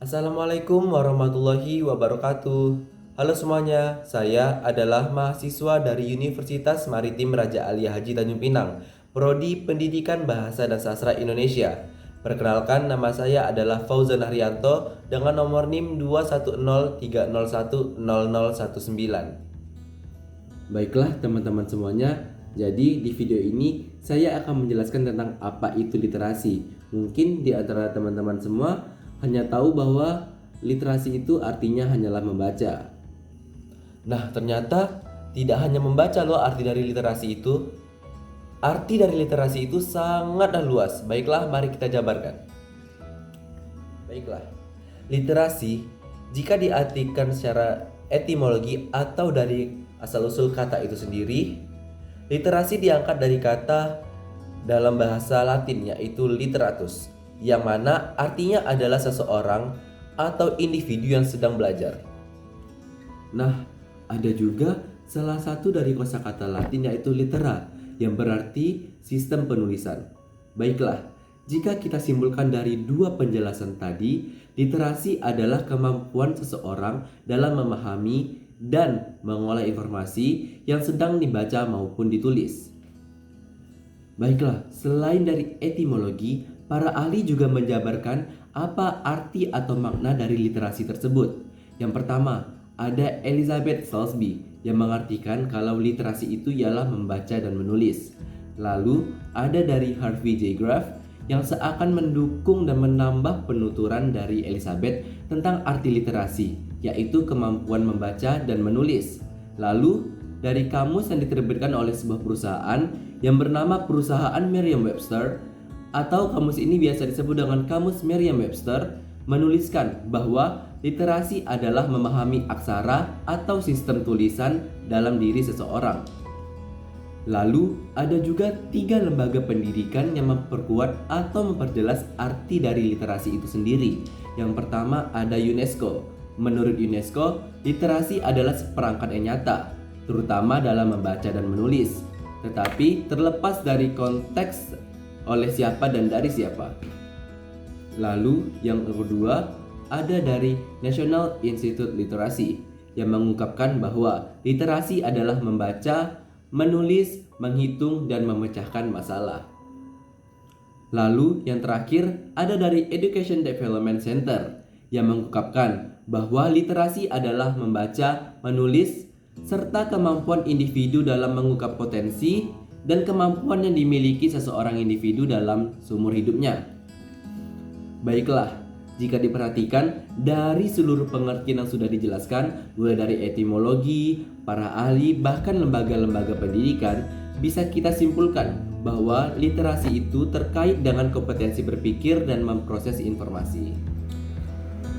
Assalamualaikum warahmatullahi wabarakatuh. Halo semuanya, saya adalah mahasiswa dari Universitas Maritim Raja Ali Haji Tanjung Pinang, Prodi Pendidikan Bahasa dan Sastra Indonesia. Perkenalkan, nama saya adalah Fauzan Haryanto dengan nomor NIM 210301019. Baiklah teman-teman semuanya, jadi di video ini saya akan menjelaskan tentang apa itu literasi. Mungkin di antara teman-teman semua hanya tahu bahwa literasi itu artinya hanyalah membaca. Nah, ternyata tidak hanya membaca loh arti dari literasi itu. Arti dari literasi itu sangatlah luas. Baiklah, mari kita jabarkan. Baiklah, literasi jika diartikan secara etimologi atau dari asal-usul kata itu sendiri, literasi diangkat dari kata dalam bahasa Latin yaitu literatus, yang mana artinya adalah seseorang atau individu yang sedang belajar. Nah, ada juga salah satu dari kosakata Latin yaitu litera, yang berarti sistem penulisan. Baiklah, jika kita simpulkan dari dua penjelasan tadi, literasi adalah kemampuan seseorang dalam memahami dan mengolah informasi yang sedang dibaca maupun ditulis. Baiklah, selain dari etimologi, para ahli juga menjabarkan apa arti atau makna dari literasi tersebut. Yang pertama, ada Elizabeth Salisbury yang mengartikan kalau literasi itu ialah membaca dan menulis. Lalu ada dari Harvey J. Graff yang seakan mendukung dan menambah penuturan dari Elizabeth tentang arti literasi, yaitu kemampuan membaca dan menulis. Lalu dari kamus yang diterbitkan oleh sebuah perusahaan yang bernama Perusahaan Merriam-Webster, atau kamus ini biasa disebut dengan Kamus Merriam-Webster, menuliskan bahwa literasi adalah memahami aksara atau sistem tulisan dalam diri seseorang. Lalu ada juga 3 lembaga pendidikan yang memperkuat atau memperjelas arti dari literasi itu sendiri. Yang pertama ada UNESCO. Menurut UNESCO, literasi adalah seperangkat yang nyata, terutama dalam membaca dan menulis, tetapi terlepas dari konteks oleh siapa dan dari siapa. Lalu yang kedua ada dari National Institute Literacy yang mengungkapkan bahwa literasi adalah membaca, menulis, menghitung, dan memecahkan masalah. Lalu yang terakhir ada dari Education Development Center yang mengungkapkan bahwa literasi adalah membaca, menulis, serta kemampuan individu dalam mengungkap potensi dan kemampuan yang dimiliki seseorang individu dalam seumur hidupnya. Baiklah, jika diperhatikan dari seluruh pengertian yang sudah dijelaskan, mulai dari etimologi, para ahli, bahkan lembaga-lembaga pendidikan, bisa kita simpulkan bahwa literasi itu terkait dengan kompetensi berpikir dan memproses informasi.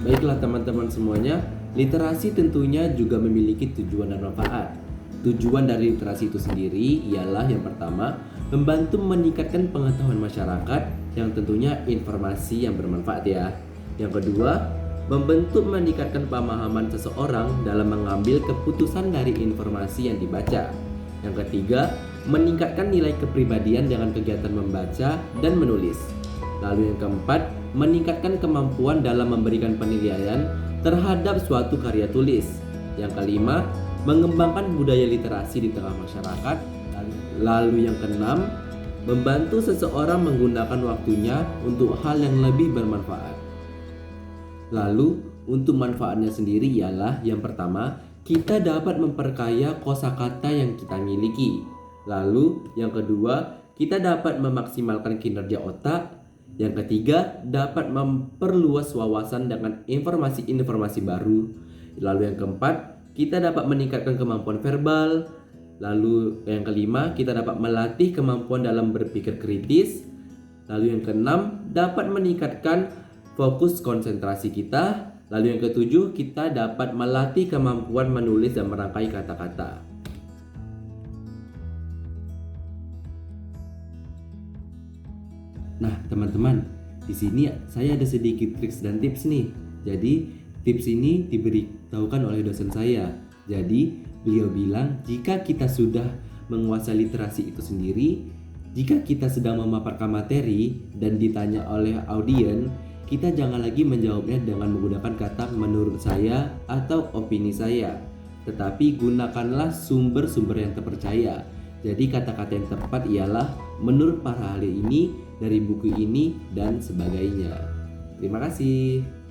Baiklah teman-teman semuanya, literasi tentunya juga memiliki tujuan dan manfaat. Tujuan dari literasi itu sendiri ialah yang pertama, membantu meningkatkan pengetahuan masyarakat yang tentunya informasi yang bermanfaat ya. Yang kedua, membentuk meningkatkan pemahaman seseorang dalam mengambil keputusan dari informasi yang dibaca. Yang ketiga, meningkatkan nilai kepribadian dengan kegiatan membaca dan menulis. Lalu yang keempat, meningkatkan kemampuan dalam memberikan penilaian terhadap suatu karya tulis. Yang kelima, mengembangkan budaya literasi di tengah masyarakat. Lalu yang keenam, membantu seseorang menggunakan waktunya untuk hal yang lebih bermanfaat. Lalu untuk manfaatnya sendiri ialah yang pertama, kita dapat memperkaya kosakata yang kita miliki. Lalu yang kedua, kita dapat memaksimalkan kinerja otak. Yang ketiga, dapat memperluas wawasan dengan informasi-informasi baru. Lalu yang keempat, kita dapat meningkatkan kemampuan verbal. Lalu yang kelima, kita dapat melatih kemampuan dalam berpikir kritis. Lalu yang keenam, dapat meningkatkan fokus konsentrasi kita. Lalu yang ketujuh, kita dapat melatih kemampuan menulis dan merangkai kata-kata. Nah, teman-teman, di sini saya ada sedikit triks dan tips nih. Jadi, tips ini diberitahukan oleh dosen saya. Jadi, beliau bilang jika kita sudah menguasai literasi itu sendiri, jika kita sedang memaparkan materi dan ditanya oleh audien, kita jangan lagi menjawabnya dengan menggunakan kata menurut saya atau opini saya, tetapi gunakanlah sumber-sumber yang terpercaya. Jadi kata-kata yang tepat ialah menurut para ahli ini, dari buku ini, dan sebagainya. Terima kasih.